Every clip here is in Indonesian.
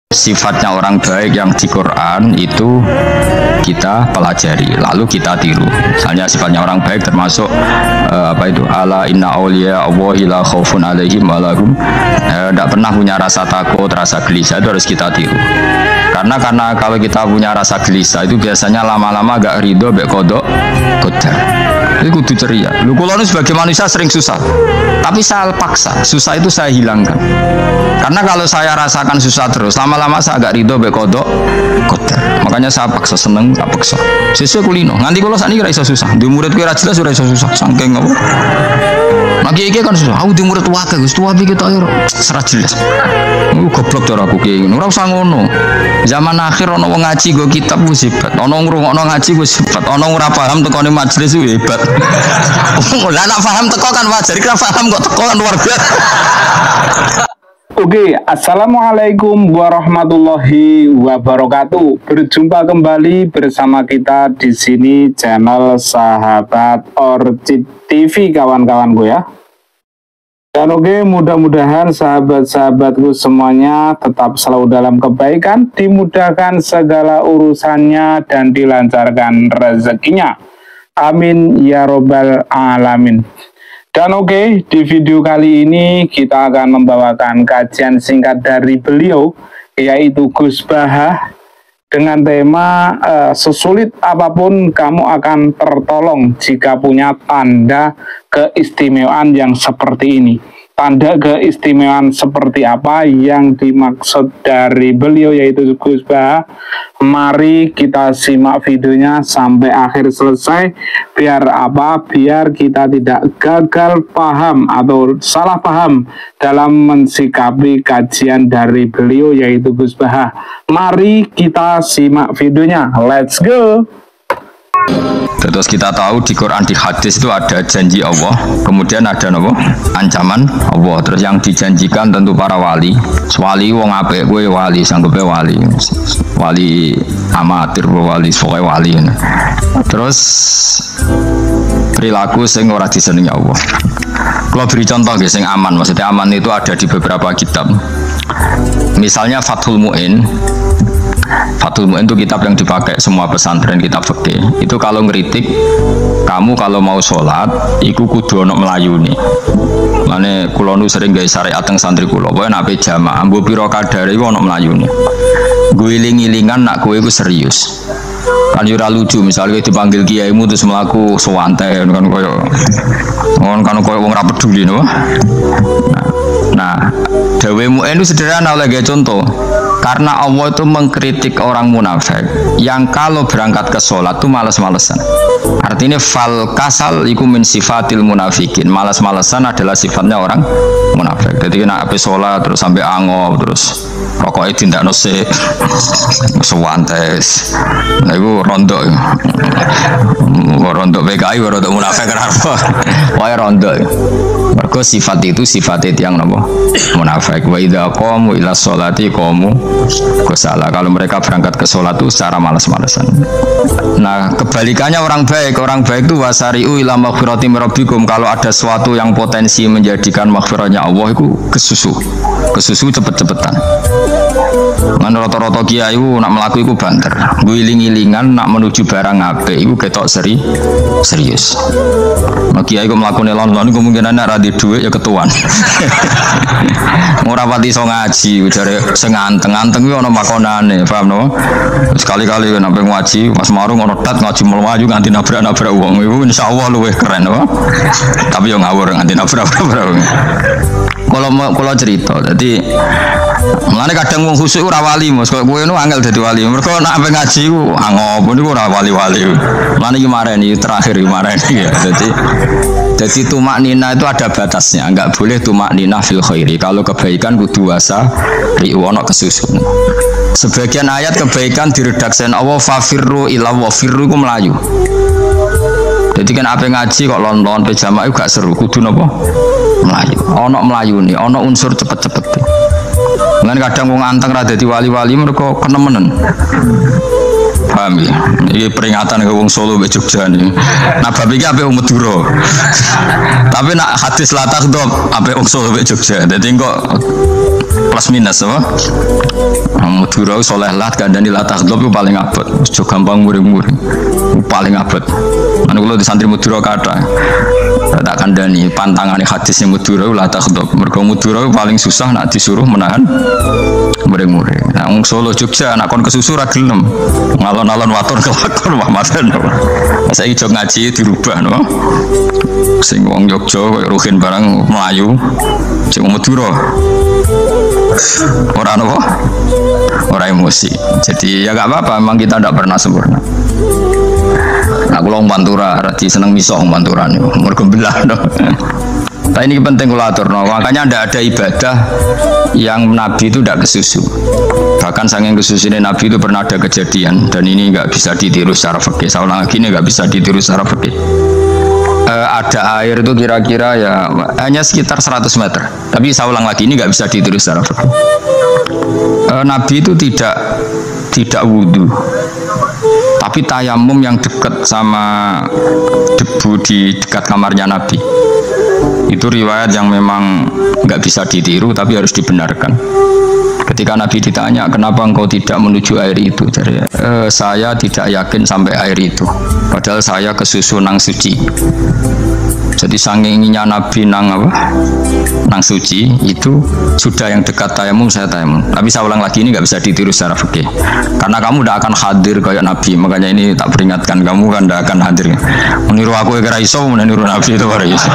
Sifatnya orang baik yang di Quran itu kita pelajari, lalu kita tiru. Misalnya sifatnya orang baik termasuk apa itu? Ala inna auliya Allahi la khaufun alaihim wa lahum tidak pernah punya rasa takut, rasa gelisah, itu harus kita tiru. Karena kalau kita punya rasa gelisah itu biasanya lama-lama agak ridho mbek kodok qadar. Itu kudu ceria. Lu kalau sebagai manusia sering susah, tapi saya paksa susah itu saya hilangkan. Karena kalau saya rasakan susah terus, lama-lama saya agak ridho mbek kodok qadar. Makanya saya paksa, seneng tak paksa. Sesuai kulino. Nganti kalau saat ini rasa susah. Di murid kira jelas sudah susah. Sangking apa? Lagi iki kan susah. Aku di murid wakil, tua kita air serat jelas. Goblok cara aku kayak gini. Ora usah ngono. Zaman akhir ono wong ngaji go kitab wis hebat. Ono ngrungokno ngaji wis hebat. Ono ora paham tekone majelis wis hebat. Lah nek paham teko kan wajar, kira paham kok teko kan luar biasa. Oke, assalamualaikum warahmatullahi wabarakatuh. Berjumpa kembali bersama kita di sini channel Sahabat Orchid TV, kawan-kawanku ya. Dan oke, mudah-mudahan sahabat-sahabatku semuanya tetap selalu dalam kebaikan, dimudahkan segala urusannya dan dilancarkan rezekinya. Amin ya robbal alamin. Dan oke, di video kali ini kita akan membawakan kajian singkat dari beliau, yaitu Gus Bahah, dengan tema sesulit apapun kamu akan tertolong jika punya tanda keistimewaan yang seperti ini. Tanda keistimewaan seperti apa yang dimaksud dari beliau, yaitu Gus Bahah? Mari kita simak videonya sampai akhir selesai. Biar apa? Biar kita tidak gagal paham atau salah paham dalam mensikapi kajian dari beliau, yaitu Gus Bahah. Mari kita simak videonya. Let's go. Terus kita tahu di Quran, di hadis itu ada janji Allah, kemudian ada apa? Ancaman Allah. Terus yang dijanjikan tentu para wali. Wali wong apik kowe wali, sanggepe wali. Wali amatir, wali soe wali. Terus perilaku sing ora disenengi Allah. Kalau beri contoh guys, yang aman, maksudnya aman itu ada di beberapa kitab. Misalnya Fathul Mu'in. Fathul Mu'in itu kitab yang dipakai semua pesantren, kitab fikih. Itu kalau ngeritik, kamu kalau mau sholat, iku kudu ono melayuni. Mane kula nu sering gawe syariat teng santri kula, pokoke nek jamaah, ambu pira kadare iku ono melayuni. Guling-gilingan nak kowe iku serius. Kan yo ora lucu, misalnya dipanggil kiaimu terus mlaku sewante kan koyo wong ora peduli no. Nah, dawe Mu'in itu sederhana oleh gawe contoh. Karena Allah itu mengkritik orang munafik yang kalau berangkat ke sholat itu malas-malesan. Artinya fal kasal iku min sifatil munafikin. Malas-malesan adalah sifatnya orang munafik. Jadi nak habis sholat terus sampai angop terus rokoknya tindak nose sewantes. Nah itu rontok. Rontok PKI, rontok munafik kenapa? Wah rontok. Mergo sifat itu yang napa? Munafik. Wa idza qamu ila sholati qamu kusala. Kalau mereka berangkat ke sholat itu secara malas-malesan. Nah kebalikannya orang baik itu wasari'u ila maghfirati rabbikum. Kalau ada sesuatu yang potensi menjadikan maghfirahnya Allah itu kesusu cepet-cepetan. Ngan rata-rata kiai nak melaku iku banter, guling-gilingan nak menuju barang apik iku ketok serius. Nah kiai iku mlakune lon-lon kemungkinan nek ra di dhuwit ya ketuan. Ora pati iso ngaji, jare sing anteng-anteng kuwi ana makonane, paham no? Sekali-kali nek ngaji pas marung ana tat ngaji mlayu nganti nabrak-nabrak wong iku insyaallah luwih keren no? Tapi yo ngawur nganti nabrak-nabrak wong. Kalau cerita, jadi mulane kadang wong khusuk ora wali mos, kok kowe nu angel dadi wali. Mergo nek ape ngaji ku angop niku ora wali-wali. Mulane iki mareni terakhir mareni ya. Jadi tumak nina itu ada batasnya, enggak boleh tumak nina fil khairi. Kalau kebaikan kudu wasa riwono kesusun. Sebagian ayat kebaikan diredaksen Allah fafirru ila wa firru ku melayu. Jadi kan apa ngaji kok lon-lon pe jamaah itu gak seru, kudu napa? Melayu. Ono melayuni, ono unsur cepet-cepet. Dengan kadang wong anteng ra dadi wali-wali mereka kenemenen. Paham ya? Ini peringatan ke wong Solo mbek Jogja nih. Nah bab iki ape wong Madura. Tapi nak hadis latah do ape wong Solo mbek Jogja. Dadi kok plus minus apa? Madura soleh lah kandani lah takhlub itu paling abot. Jo gampang muring-muring. Paling abot. Anu kula di santri Madura kata tak kandani pantangane hadisnya Madura lah takhlub. Mergo Madura paling susah nak disuruh menahan muring-muring. Nah, wong Solo Jogja nak kon kesusu ra gelem. Ngalon-alon waton kelakon wah maten. Saiki jo ngaji dirubah no. Sing wong Jogja koyo Ruhin barang Melayu sing Madura ora apa? Ora emosi. Jadi ya gak apa-apa, memang kita tidak pernah sempurna. Nah, kalau Pantura, rati seneng miso Pantura nih, mergo belah no. Nah, ini penting kula aturno. Makanya tidak ada ibadah yang Nabi itu tidak kesusu. Bahkan saking kesusunya Nabi itu pernah ada kejadian dan ini nggak bisa ditiru secara fikih. Saya ulang lagi, ini nggak bisa ditiru secara fikih. Ada air itu kira-kira ya hanya sekitar 100 meter. Tapi saya ulang lagi, ini nggak bisa ditiru secara fikih. Nabi itu tidak wudhu, tapi tayamum yang dekat sama debu di dekat kamarnya Nabi. Itu riwayat yang memang nggak bisa ditiru, tapi harus dibenarkan. Ketika Nabi ditanya, kenapa engkau tidak menuju air itu? Jadi, saya tidak yakin sampai air itu. Padahal saya kesusu nang suci. Jadi saking inginnya Nabi nang suci itu sudah yang dekat tayamum saya tayamum. Tapi saya ulang lagi, ini nggak bisa ditiru secara fikih. Karena kamu tidak akan hadir kayak Nabi. Makanya ini tak peringatkan kamu kan tidak akan hadir. Meniru aku kira iso, meniru Nabi itu baru iso.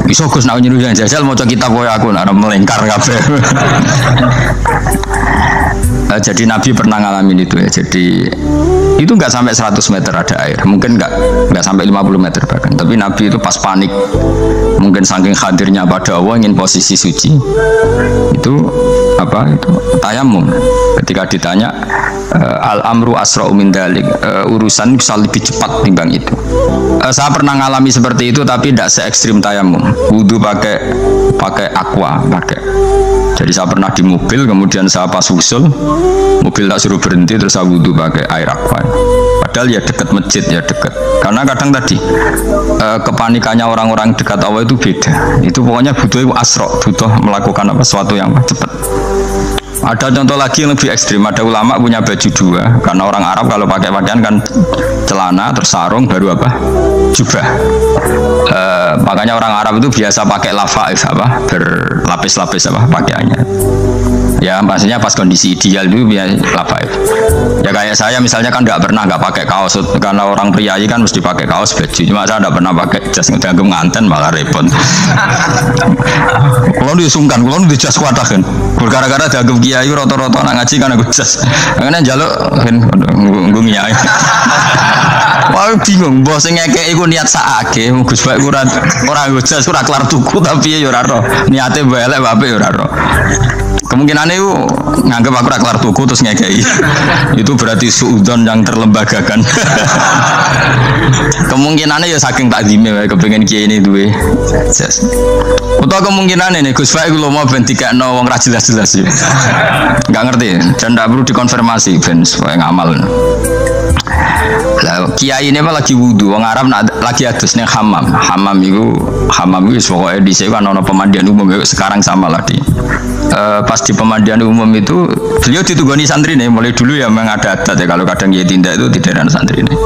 Iso Gus nak niru yang jajal mau kitab koyo aku nak melengkar kabeh. Jadi Nabi pernah ngalamin itu ya. Jadi itu nggak sampai 100 meter ada air, mungkin nggak sampai 50 meter bahkan. Tapi Nabi itu pas panik, mungkin saking hadirnya pada Allah ingin posisi suci, itu tayamum. Ketika ditanya al amru asra'u min dalik, urusan bisa lebih cepat timbang itu. Saya pernah ngalami seperti itu, tapi tidak se ekstrim tayamum. Wudu pakai aqua, pakai. Jadi saya pernah di mobil, kemudian saya pas usul, mobil tak suruh berhenti, terus saya wudhu pakai air aqua. Padahal ya dekat masjid, ya dekat. Karena kadang tadi kepanikannya orang-orang dekat Allah itu beda. Itu pokoknya butuh asro, butuh melakukan sesuatu yang cepat. Ada contoh lagi yang lebih ekstrim. Ada ulama punya baju dua, karena orang Arab kalau pakai pakaian kan celana terus sarung baru jubah. Makanya orang Arab itu biasa pakai lafaif berlapis-lapis pakaiannya. Ya maksudnya pas kondisi ideal dulu biasa lafaif. Ya kayak saya misalnya kan nggak pakai kaos, karena orang priayi kan mesti pakai kaos baju. Cuma saya nggak pernah pakai jas, ngedagem nganten malah repot. Kalau disungkan, kalau di jas kuatakan. Gara-gara dagem kiai roto-roto anak ngaji kan aku jas. Karena jaluk ngunggungnya. Wah bingung, bos ngekek iku niat sakake, Gus Baik ora jas ora kelar tuku tapi ya ora roh. Niate elek bape ya ora roh. Kemungkinan itu nganggep aku ora kelar tuku terus ngekei. Itu berarti suudzon yang terlembagakan. Kemungkinannya ya saking takdime kepengen kiai ini duwe jas. Atau kemungkinan ini Gus Baik lu mau ben dikekno wong ra jelas-jelas ya. Enggak ngerti dan enggak perlu dikonfirmasi ben supaya ngamal. Lah kiai ini lagi wudu, wong Arab lagi adus ning hammam. Hammam itu pokoknya di sini kan ono pemandian umum sekarang sama lah di. Pas di pemandian umum itu beliau ditugani santri nih, mulai dulu ya memang ada adat ya kalau kadang dia tindak itu tidak ada santri nih.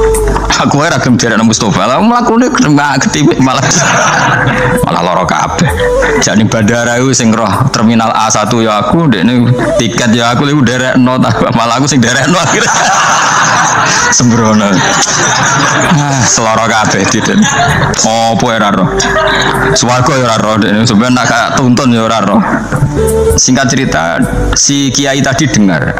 Aku ragam tidak ada Mustafa lah melakukan ketipik malah loro kabeh. Jadi bandara itu sing roh terminal A1 ya aku, ini tiket ya aku liu derek no, malah aku sing derek no akhirnya. Sembrono. Seloro kabeh tidak. Opo ora roh. Swarga ya ora roh, sebenarnya nak tuntun ya ora roh. Singkat cerita, si kiai tadi dengar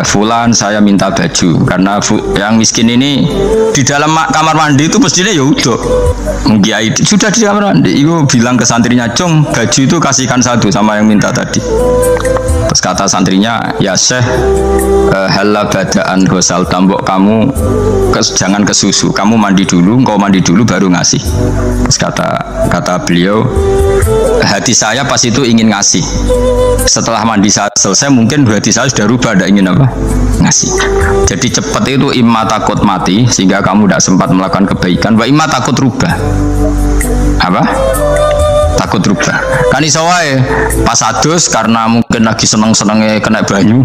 Fulan saya minta baju karena yang miskin ini di dalam kamar mandi itu mestinya ya udah kiai sudah di kamar mandi itu bilang ke santrinya, Cung baju itu kasihkan satu sama yang minta tadi. Terus kata santrinya, ya Syekh halla badaan ghusal tambok kamu jangan ke susu, kamu mandi dulu, engkau mandi dulu baru ngasih. Terus kata beliau, hati saya pas itu ingin ngasih. Setelah mandi saya selesai mungkin hati saya sudah rubah, tidak ingin ngasih. Jadi cepat itu imma takut mati sehingga kamu tidak sempat melakukan kebaikan, wa imma takut rubah takut rubah. Kan iso wae pas adus karena mungkin lagi seneng-senenge kena banyu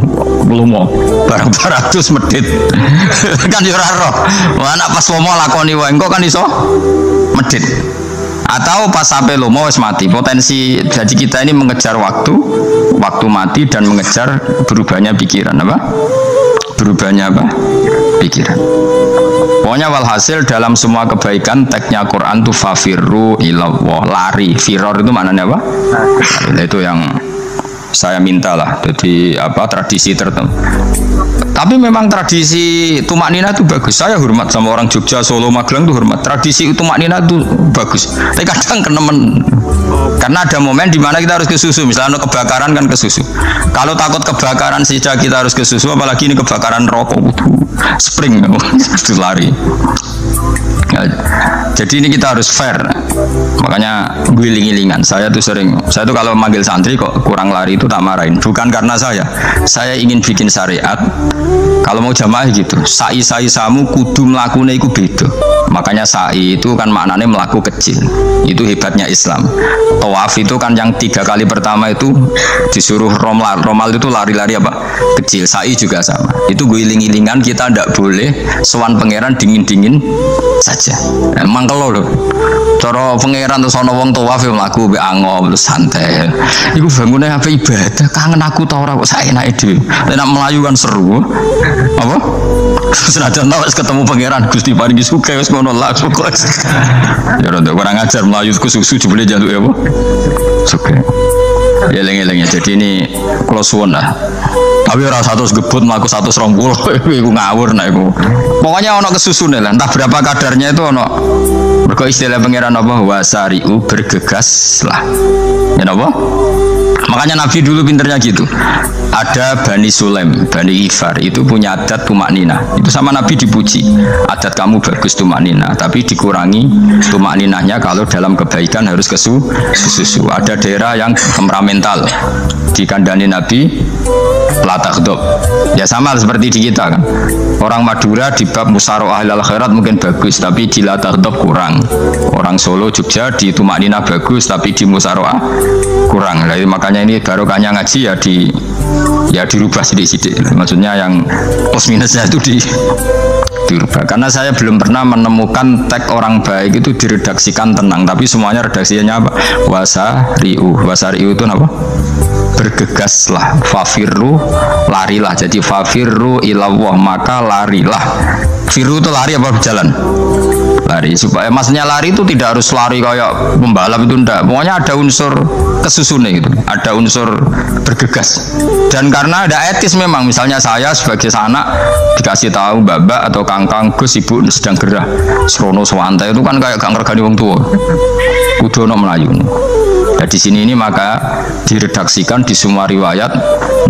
lumo. Barang-barang adus medit. Kan yo ora roh. Anak pas lomo lakoni wae engko kan iso medit. Atau pas sampai lomo wis mati. Potensi jadi kita ini mengejar waktu mati dan mengejar berubahnya pikiran apa? Berubahnya apa? Pikiran. Pokoknya walhasil dalam semua kebaikan teksnya Quran itu fafirru ilallah, lari. Firor itu maknanya apa? Itu yang saya minta lah. Jadi apa tradisi tertentu. Tapi memang tradisi tumak nina itu bagus. Saya hormat sama orang Jogja, Solo, Magelang itu hormat. Tradisi tumak nina itu bagus. Tapi kadang kenemen. Karena ada momen di mana kita harus ke susu. Misalnya kebakaran kan ke susu. Kalau takut kebakaran saja kita harus ke susu, apalagi ini kebakaran rokok, spring, itu lari. Ya, jadi ini kita harus fair. Makanya guling-gilingan. Saya tuh kalau manggil santri kok kurang lari itu tak marahin. Bukan karena saya ingin bikin syariat. Kalau mau jamaah gitu, sa'i samu kudu mlakune iku beda. Makanya sa'i itu kan maknanya melaku kecil. Itu hebatnya Islam. Tawaf itu kan yang 3 kali pertama itu disuruh romal itu lari-lari apa? Kecil. Sa'i juga sama. Itu guling-gilingan, kita ndak boleh sowan pangeran dingin-dingin saja. Emang kalau loh. Cara pangeran terus ana wong tawaf mlaku mbek angop terus santai. Iku bangune apa ibadah, kangen aku ta ora kok saenake dhewe. Nek melayu kan seru. Apa? Senajan wis ketemu pangeran Gusti paringi sugih wis ngono lah kok. Ya rada kurang ajar melayu ku susu jebule jaluk ya apa? Sugih. Ya eling-eling jadi ini kula suwun lah. Tapi ora 100 gebut mlaku 120 iku ngawur nek iku. Pokoknya ana kesusune lah, entah berapa kadarnya itu ana. Mergo istilah pangeran apa wasari'u bergegaslah. Ya apa? Makanya Nabi dulu pinternya gitu. Ada Bani Sulaim, Bani Ifar itu punya adat tumak nina. Itu sama Nabi dipuji. Adat kamu bagus tumak nina, tapi dikurangi tumak ninahnya kalau dalam kebaikan harus ke susu. Ada daerah yang temperamental. Dikandani Nabi latakdob. Ya sama seperti di kita kan. Orang Madura di bab musaroah ilal khairat mungkin bagus, tapi di latakdob kurang. Orang Solo, Jogja di tumak nina bagus, tapi di musaroah kurang. Jadi makanya ini barokahnya ngaji ya dirubah sidik-sidik. Maksudnya yang plus minusnya itu dirubah. Karena saya belum pernah menemukan tag orang baik itu diredaksikan tenang, tapi semuanya redaksinya apa? Wasari'u itu apa? Bergegaslah, fafirru, larilah. Jadi fafirru ilallah, maka larilah. Firu itu lari apa berjalan? Lari. Supaya maksudnya lari itu tidak harus lari kayak pembalap itu enggak. Pokoknya ada unsur kesusune gitu. Ada unsur bergegas. Dan karena ada etis memang, misalnya saya sebagai anak dikasih tahu babak atau kangkang Gus ibu sedang gerah serono swantai itu kan kayak gak ngergani wong tua. Kudu ono Melayu. Nah, di sini ini maka diredaksikan di semua riwayat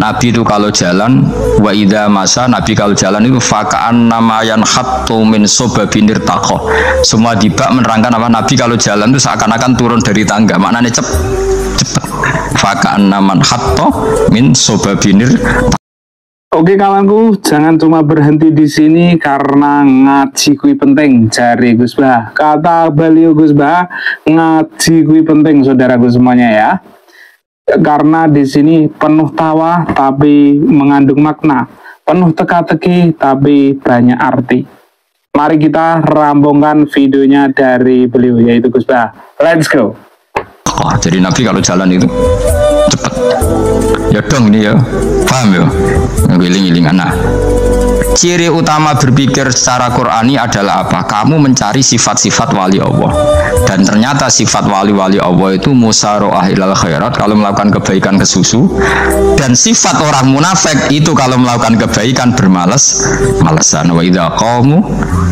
Nabi itu kalau jalan wa idza masa, Nabi kalau jalan itu faka'an namayan khattu min sobabinir takho. Semua dibak menerangkan apa Nabi kalau jalan itu seakan-akan turun dari tangga. Maknanya cepet. Faka'an naman khattu min sobabinir. Oke kawanku, jangan cuma berhenti di sini karena ngaji kui penting, jari Gus Bah. Kata beliau Gus Bah, ngaji kui penting saudaraku semuanya ya. Karena di sini penuh tawa tapi mengandung makna, penuh teka-teki tapi banyak arti. Mari kita rampungkan videonya dari beliau yaitu Gus Bah. Let's go. Oh, jadi Nabi kalau jalan itu cepat. Ya dong ini ya, paham ya? Ngiling-ngilingan. Nah, ciri utama berpikir secara Qur'ani adalah apa? Kamu mencari sifat-sifat wali Allah. Dan ternyata sifat wali-wali Allah itu musaroah ilal khairat, kalau melakukan kebaikan ke susu. Dan sifat orang munafik itu kalau melakukan kebaikan bermalas-malasan. Wa idza qamu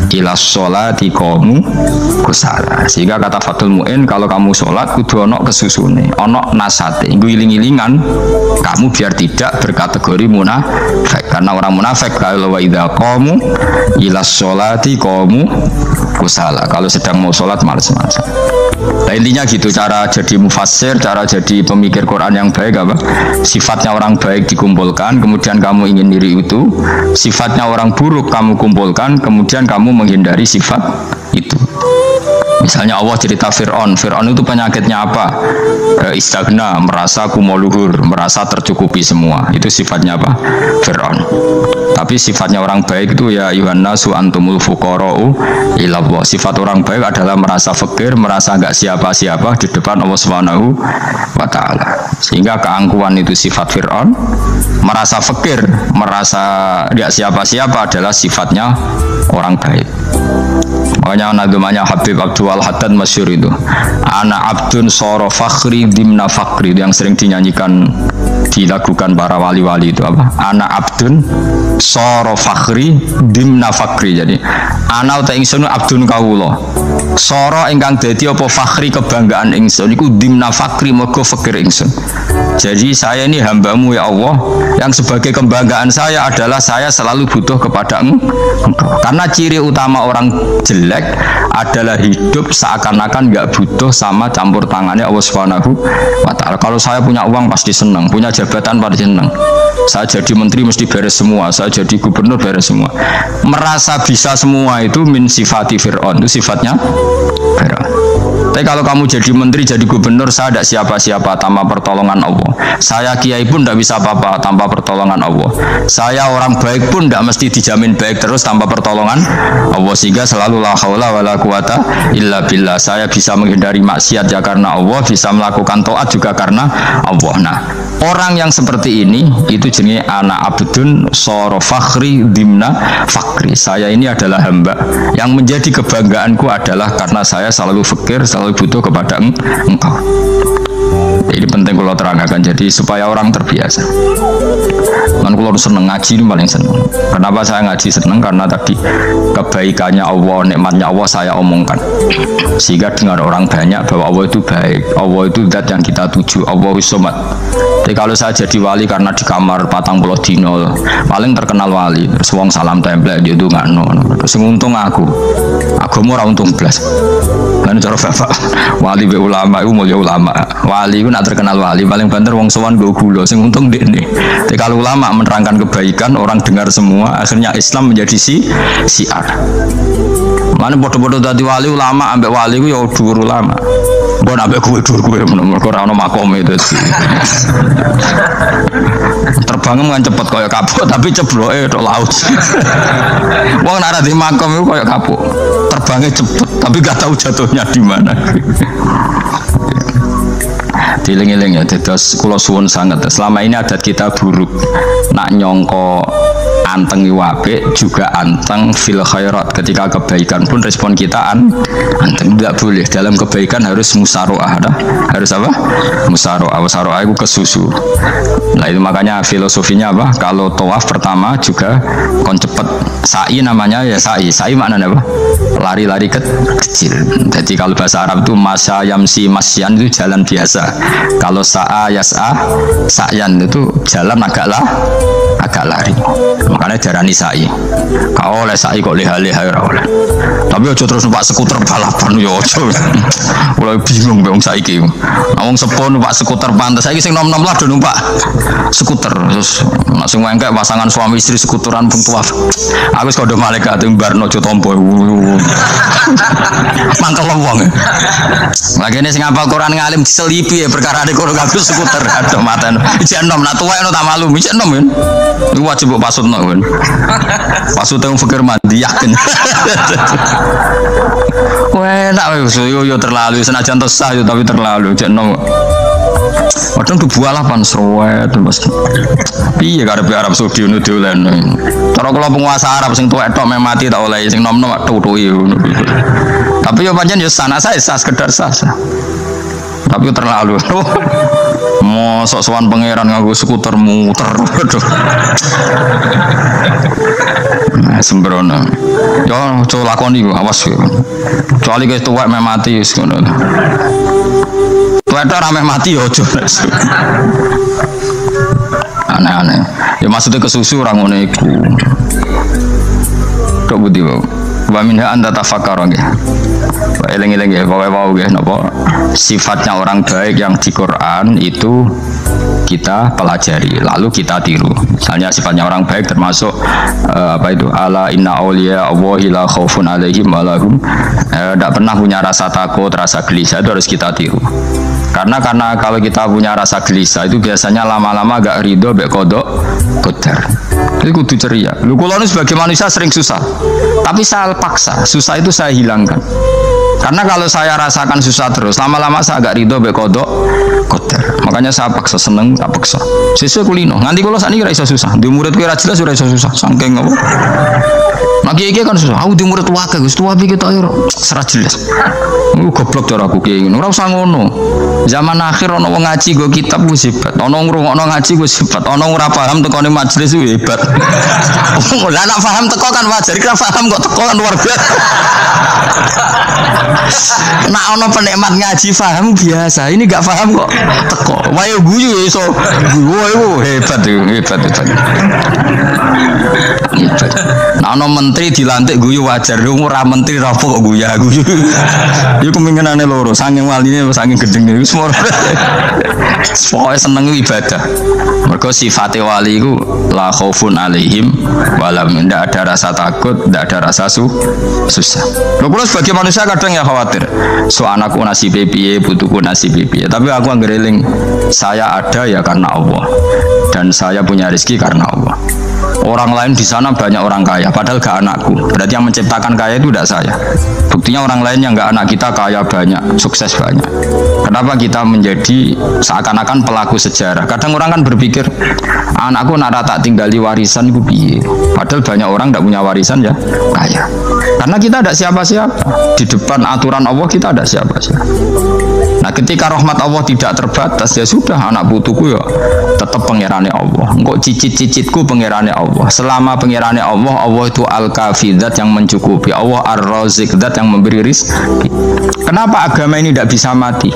ila sholati qamu kusala. Sehingga kata Fathul Mu'in, kalau kamu sholat kudu ono kesusune, ono nasate. Ngiling-ngilingan kamu biar tidak berkategori munafik. Karena orang munafik kalau wa idza qamu ila sholati qamu kusala. Kalau sedang mau sholat malas-malasan. Nah, intinya gitu, cara jadi mufassir, cara jadi pemikir Quran yang baik apa? Sifatnya orang baik dikumpulkan, kemudian kamu ingin diri itu. Sifatnya orang buruk kamu kumpulkan, kemudian kamu menghindari sifat itu. Misalnya Allah cerita Fir'aun itu penyakitnya apa? Istighna, merasa kumoluhur, merasa tercukupi semua. Itu sifatnya apa? Fir'aun. Tapi sifatnya orang baik itu ya Yuhannasu antumul fuqara'u ilallah. Sifat orang baik adalah merasa fakir, merasa enggak siapa-siapa di depan Allah Subhanahu wa ta'ala. Sehingga keangkuhan itu sifat Fir'aun, merasa fakir, merasa enggak siapa-siapa adalah sifatnya orang baik. Makanya nadumanya Habib Abdul Haddad masyhur itu, ana abdun soro fakhri dimna fakri, yang sering dinyanyikan, dilakukan para wali-wali itu apa? Ana abdun soro fakhri dimna fakri. Jadi ana uta ingsun abdun kawula soro ingkang dadi apa fakhri kebanggaan ingsun iku dimna fakri mergo fakir ingsun. Jadi saya ini hambamu ya Allah, yang sebagai kebanggaan saya adalah saya selalu butuh kepada Engkau. Karena ciri utama orang jelek adalah hidup seakan-akan nggak butuh sama campur tangannya Allah Subhanahu wa ta'ala. Kalau saya punya uang pasti senang, punya jabatan pasti senang. Saya jadi menteri mesti beres semua, saya jadi gubernur beres semua. Merasa bisa semua itu min sifati Fir'aun, itu sifatnya Fir'aun. Tapi kalau kamu jadi menteri, jadi gubernur, saya tidak siapa-siapa tanpa pertolongan Allah. Saya kiai pun tidak bisa apa-apa tanpa pertolongan Allah. Saya orang baik pun tidak mesti dijamin baik terus tanpa pertolongan Allah. Sehingga selalu la haula wala quwata illa billah. Saya bisa menghindari maksiat ya karena Allah, bisa melakukan taat juga karena Allah. Nah, orang yang seperti ini itu jenis ana abdun soro fakhri dimna fakri. Saya ini adalah hamba yang menjadi kebanggaanku adalah karena saya selalu fakir, selalu butuh kepada Engkau. Ini penting kalau terangkan, jadi supaya orang terbiasa. Kan kalau seneng ngaji ini paling seneng. Kenapa saya ngaji seneng? Karena tadi kebaikannya Allah, nikmatnya Allah saya omongkan, sehingga dengar orang banyak bahwa Allah itu baik, Allah itu zat yang kita tuju, Allahus Somad. Jadi kalau saya jadi wali karena di kamar 40 dino paling terkenal wali, terus wong salam template dia itu nggak terus untung aku mau untung belas. Kan cara bapak wali be ulama itu mulia ulama, wali itu nak terkenal wali paling banter wong sowan go gula, sing untung dene. Tapi kalau ulama menerangkan kebaikan orang dengar semua, akhirnya Islam menjadi siar. Mana bodoh-bodoh tadi wali ulama ambek wali ku ya dhuwur ulama. Mbok ambek kowe dhuwur kowe mergo ora ono makome itu. Terbang kan cepet kaya kapuk tapi cebloke tok laut. Wong nek ora di makom iku kaya kapuk. Terbangnya cepet tapi gak tahu jatuhnya di mana. Diling-iling ya, terus kula suwun sangat. Selama ini adat kita buruk. Nak nyongko anteng iwape juga anteng fil khairat. Ketika kebaikan pun respon kita anteng, tidak boleh. Dalam kebaikan harus musaroah, harus apa? Musaroah itu kesusu. Nah itu makanya filosofinya apa? Kalau tawaf pertama juga kon cepet. Sa'i namanya ya sa'i. Sa'i maknanya apa? Lari-lari kecil. Jadi kalau bahasa Arab itu masya yamsi masyan itu jalan biasa. Kalau sa'a yas'a sa'yan itu jalan agak lari. Makanya darani sa'i. Kau oleh sa'i kok leha-leha ora oleh. Tapi aja terus numpak skuter balapan yo aja. Mulai bingung wong saiki. Wong sepo numpak skuter pantes. Saiki sing nom-nom lah do numpak skuter. Terus langsung engkek pasangan suami istri skuteran pun tuaf. Aku wis kodho malaikat mbarno aja tampa. Mangkel wong. Lagi ini sing hafal Quran ngalim diselipi ya perkara di kono gak skuter. Aduh maten. Ijek nom nak tuwek tak malu. Ijek nom kan. Iku wajib mbok pasutno kan. Pasute wong fikir mandi yakin. Enak yo terlalu senajan to sah yo tapi terlalu ijek nom. Padahal tuh bualah pan serwet terus. Piye karepe Arab Saudi ngono dolen. Cara kula penguasa Arab sing tuwek tok mati tak oleh sing nom-nom tutuki ngono. Tapi yo pancen yo sana saya sekedar sah. Tapi terlalu. Mosok sowan pangeran nganggo skuter muter. Nah, sembrono. Yo coba lakoni awas yo. Kecuali guys tuwek mati wis ngono. Tuwek ora mati yo aja. Aneh-aneh. Ya maksudnya kesusu orang ngono iku. Tok budi wae. Wa minha anta tafakkara nggih. Eling-eling ya, pokoke wau nggih napa sifatnya orang baik yang di Quran itu kita pelajari, lalu kita tiru. Misalnya sifatnya orang baik termasuk apa itu? Ala inna auliya Allahi la khaufun alaihim wa lahum tidak pernah punya rasa takut, rasa gelisah, itu harus kita tiru. Karena kalau kita punya rasa gelisah itu biasanya lama-lama agak ridho mbek kodok qadar. Jadi kudu ceria. Lu kalau sebagai manusia sering susah, tapi saya paksa susah itu saya hilangkan. Karena kalau saya rasakan susah terus, lama-lama saya agak ridho mbek kodok qadar. Makanya saya paksa, seneng tak paksa. Sesuai kulino. Nganti kalau saat ini ora iso susah. Di murid kira jelas ora iso susah. Saking apa? Nah kiai kan susah. Aku di murid wae Gus, tuwa iki kita serat jelas. Goblok cara aku kiai ngono. Ora usah ngono. Zaman akhir ana wong ngaji go kitab wis hebat. Ana ngrungokno ngaji wis hebat. Ana ora paham tekone majelis wis hebat. Lah nek paham teko kan wajar, kira paham kok teko kan luar biasa. Nak ono penikmat ngaji paham biasa, ini gak paham kok teko. Wae guyu iso. Guyu hebat. Nah ono menteri dilantik guyu wajar, ora menteri rapo kok guyu. Iku kemungkinane loro, saking waline saking gedenge iku semua. Pokoke seneng ibadah. Mergo sifate wali iku la khaufun alaihim walam, ndak ada rasa takut, ndak ada rasa susah. Lho kula sebagai manusia kadang ya khawatir. So anakku nasibe piye, putuku nasibe piye. Tapi aku anggereling saya ada ya karena Allah. Dan saya punya rezeki karena Allah. Orang lain di sana banyak orang kaya, padahal gak anakku. Berarti yang menciptakan kaya itu tidak saya. Buktinya orang lain yang gak anak kita kaya banyak, sukses banyak. Kenapa kita menjadi seakan-akan pelaku sejarah? Kadang orang kan berpikir, anakku nak tak tinggali warisan itu piye. Padahal banyak orang tidak punya warisan ya kaya. Karena kita ada siapa-siapa. Di depan aturan Allah kita ada siapa-siapa. Nah ketika rahmat Allah tidak terbatas, ya sudah, anak putuku ya tetap pengirannya Allah. Engkau cicit-cicitku pengirannya Allah. Selama pengirannya Allah, Allah itu al-kafi, zat yang mencukupi. Allah ar-razik, zat yang memberi rizki. Kenapa agama ini tidak bisa mati?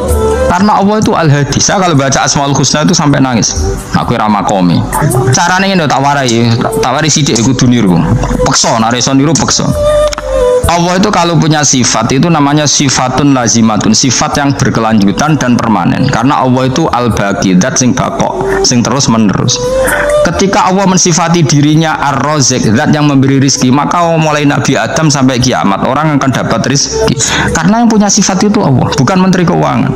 Karena Allah itu al-hadi. Saya kalau baca Asmaul Husna itu sampai nangis. Aku ramakomi. Caranya ini tak warai sidik kudu niru. Pekso, nareso niru pekso. Allah itu kalau punya sifat itu namanya sifatun lazimatun, sifat yang berkelanjutan dan permanen. Karena Allah itu al-baqi, zat sing bakok, sing terus menerus. Ketika Allah mensifati dirinya ar-razik, zat yang memberi rizki, maka mulai Nabi Adam sampai kiamat orang akan dapat rizki. Karena yang punya sifat itu Allah, bukan menteri keuangan.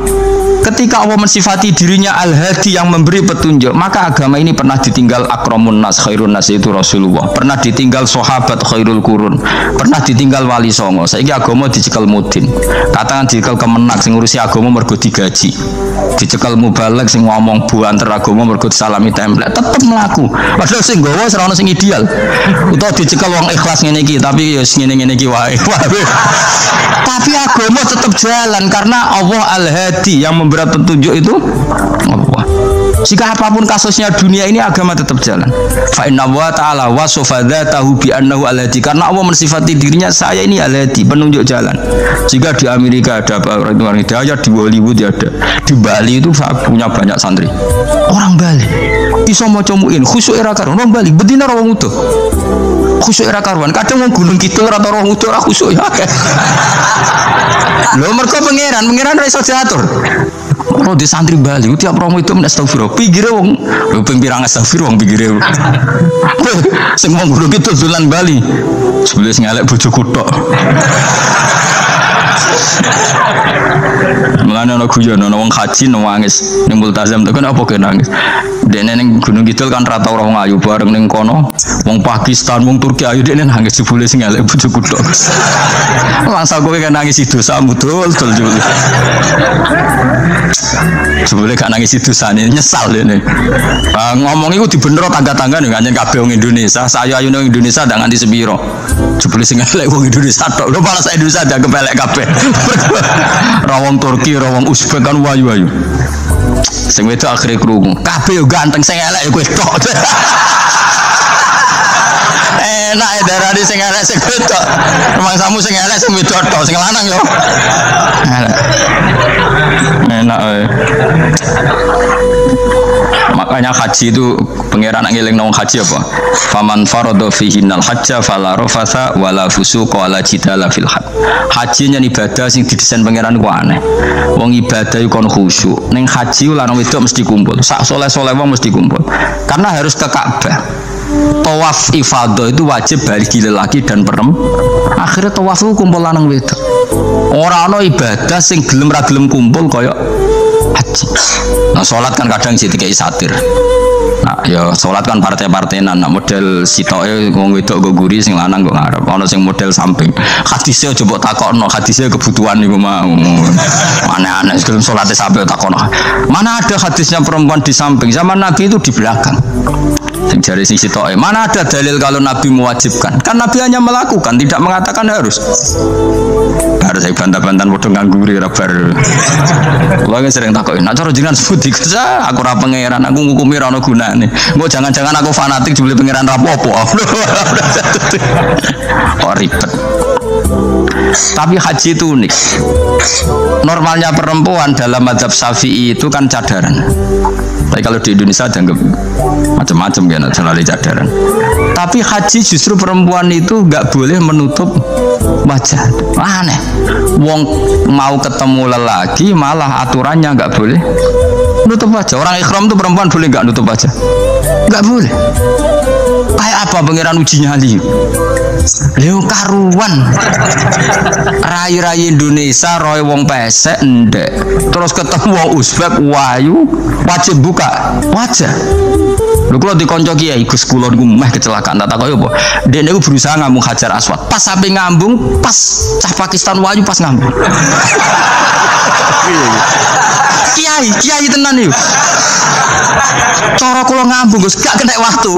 Ketika Allah mensifati dirinya al-hadi yang memberi petunjuk, maka agama ini pernah ditinggal akramun nas, khairun nas itu Rasulullah, pernah ditinggal sahabat khairul qurun, pernah ditinggal wali songo. Saiki agama dicekel mudin, katakan dicekel kemenak sing ngurusi agama mergo digaji, dicekel mubalek sing ngomong buanter agama mergo salami template, tetep mlaku padahal sing nggawa ora ono sing ideal. Utawa dicekel wong ikhlas ngene iki tapi ya ngene-ngene iki wae. Tapi agama tetap jalan karena Allah al-hadi yang memberi petunjuk itu Allah. Jika apapun kasusnya dunia ini agama tetap jalan. Fa inna wa ta'ala wasofa dzatahu bi annahu al-hadi, karena Allah mensifati dirinya saya ini al-hadi, penunjuk jalan. Jika di Amerika ada orang hidayah, di Hollywood ada, di Bali itu saya punya banyak santri. Orang Bali iso maca muin khusyuk era karuan, orang Bali bedina ora wong utuh. Khusyuk era karuan, kadang wong Gunung Kidul ora ora wong utuh ora khusyuk ya. Lho mergo pangeran ora iso diatur. Oh di santri Bali, tiap romo itu menastagfirullah. Pikirnya wong, lu pembirang astagfirullah wong pikirnya. Semua guru gitu dolan Bali, sebelah ngalek bojo kutok. Mulane ana guyon ana wong haji nangis ning multazam tekan apa ke nangis. Dene ning Gunung Kidul kan rata ora wong ayu bareng ning kono. Wong Pakistan, wong Turki ayu dene nangis jebule sing elek bojo kutok. Langsung kowe kan nangis dosamu dul. Jebule gak nangis dosane nyesal dene. Ngomong iku dibenero tangga-tangga ning anjen kabeh wong Indonesia. Saya ayu ning Indonesia ndak nganti sepiro. Jebule sing elek wong Indonesia tok. Lho malah sak Indonesia ndak kepelek kabeh. Rawong Turki, rawong Uzbek kan wayu-wayu. Sing wedok akhire krungu. Kabeh yo ganteng sing elek yo kowe tok. Enak ya darani sing elek sing wedok. Rumangsamu sing elek sing wedok tok, sing lanang yo. Enak. Enak. makanya haji itu pangeran ngeling nang haji apa? Faman farada fihinnal hajja fala rafasa wala fusuqa wala jidala fil hajj. Haji nya ibadah sing didesain pangeran ku aneh. Wong ibadah kon khusyuk. Ning haji lanang wedok mesti kumpul. Sak soleh-soleh wong mesti kumpul. Karena harus ke Ka'bah. Tawaf ifadah itu wajib bagi lelaki dan perempuan. Akhirnya tawaf itu kumpul lanang wedok. Ora ana ibadah sing gelem ra gelem kumpul kaya haji. Nah, sholat kan kadang sih dikai satir. Nah, ya sholat kan partai-partainan. Nah, model sitoke wong wedok go guri sing lanang go ngarep. Ana sing model samping. Hadise aja mbok takokno, hadise kebutuhan niku mau. Aneh-aneh sebelum sholatnya sampai takokno. Mana ada hadisnya perempuan di samping? Zaman Nabi itu di belakang. Jari sing sitoke. Mana ada dalil kalau Nabi mewajibkan? Kan Nabi hanya melakukan, tidak mengatakan harus. Harus saya bantah-bantah bodoh nganggur ya bar. Kulo sering takoki, "Nek cara jenengan sebut dikesa, aku ora pangeran, aku ngukumi ora ono gunane. Engko jangan-jangan aku fanatik jebule pangeran ra apa-apa." Oh ribet. Tapi haji itu unik. Normalnya perempuan dalam mazhab Syafi'i itu kan cadaran. Tapi kalau di Indonesia dianggap macam-macam kan, selalu cadaran. Tapi haji justru perempuan itu nggak boleh menutup wajah. Aneh. Wong mau ketemu lelaki malah aturannya nggak boleh nutup wajah. Orang ikhram tuh perempuan boleh nggak nutup wajah? Nggak boleh. Kayak apa pangeran uji nyali? Leo karuan. Rai-rai Indonesia roy wong pesek ndek. Terus ketemu wong Uzbek wayu wajib buka wajah. Lho kula dikonco kiai Gus kula niku meh kecelakaan tak takoki apa. Dek niku berusaha ngambung Hajar Aswad. Pas sampe ngambung pas cah Pakistan wayu pas ngambung. Kiai tenan niku. Cara kula ngambung Gus gak kena waktu.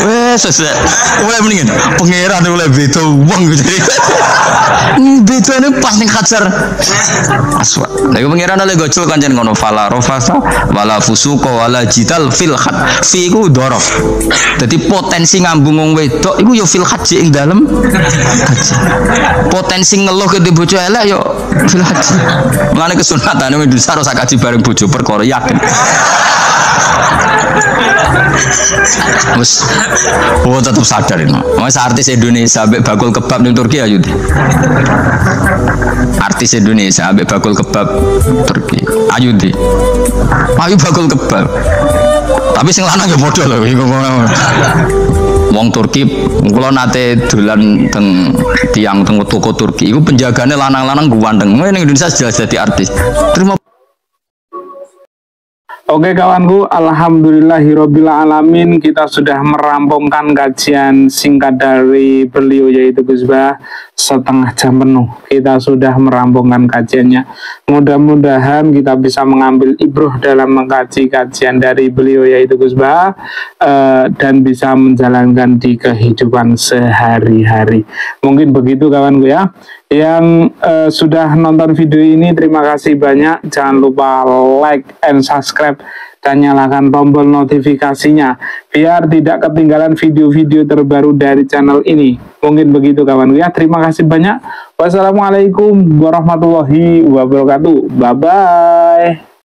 Wes oleh mendingan pangeran oleh beda wong jadi beda ini pas ning Hajar Aswad. Lha pangeran oleh gocol kanjen ngono fala rafasa wala fusuqa wala jidal fil hajj. Fi iku dhorof. Dadi potensi ngambung wong wedok iku ya fil hajj ing dalem haji. Potensi ngeluh ke bojo elek ya fil hajj. Mulane kesunatan Indonesia harus kaji bareng bojo perkara yakin. Wes, tetap sadar ini. Mas artis Indonesia ambek bakul kebab ning Turki ayo. Artis Indonesia ambek bakul kebab Turki. Ayo di. Ayo bakul kebab. Tapi sing lanang ya padha lho iku. Wong Turki kula nate dolan teng tiang teng toko Turki iku penjagane lanang-lanang guwandeng. Ning Indonesia jelas jadi artis. Terima. Oke kawanku, alhamdulillahirabbil alamin, kita sudah merampungkan kajian singkat dari beliau yaitu Gus Bah, setengah jam penuh. Kita sudah merampungkan kajiannya. Mudah-mudahan kita bisa mengambil ibroh dalam mengkaji kajian dari beliau yaitu Gus Bah dan bisa menjalankan di kehidupan sehari-hari. Mungkin begitu kawanku ya. Yang sudah nonton video ini terima kasih banyak. Jangan lupa like and subscribe dan nyalakan tombol notifikasinya biar tidak ketinggalan video-video terbaru dari channel ini. Mungkin begitu kawan ya. Terima kasih banyak. Wassalamualaikum warahmatullahi wabarakatuh. Bye bye.